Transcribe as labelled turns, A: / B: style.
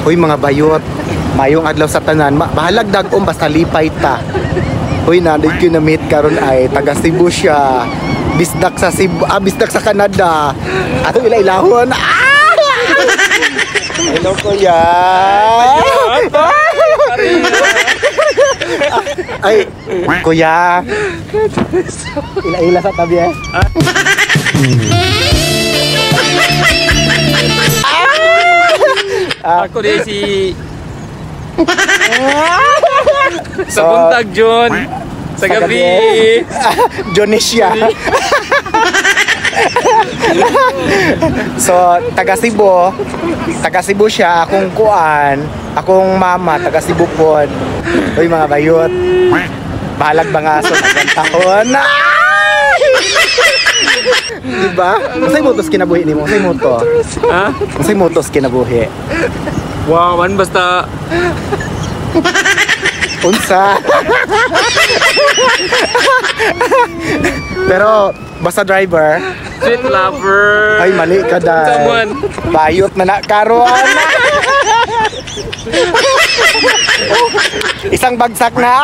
A: Hoy mga bayot, mayong adlaw sa tanan, bahalag dagom basta lipay ta. Hoy nanay ko na meet karon ay taga Cebu siya. Bisdak sa Cebu, bisdak sa Canada. Ato ila-ilahon. Hello kuya. Ay, kuya. Ila-ila sa tabi eh.
B: Ako din si sa buntag John sa gabi
A: Jonesia. So taga Cebu siya, akong kuan, akong mama taga Cebu pod. Uy mga bayot, bahalag bangaso ng taon. Diba? Masay motos kinabuhi nimo, masay moto.
B: ha?
A: Masay motos kinabuhi.
B: Wow, man basta
A: Unsa? Pero basta driver.
B: street lover.
A: Ay mali ka dai.
B: Someone.
A: Bayot na karon. Isang bagsak na.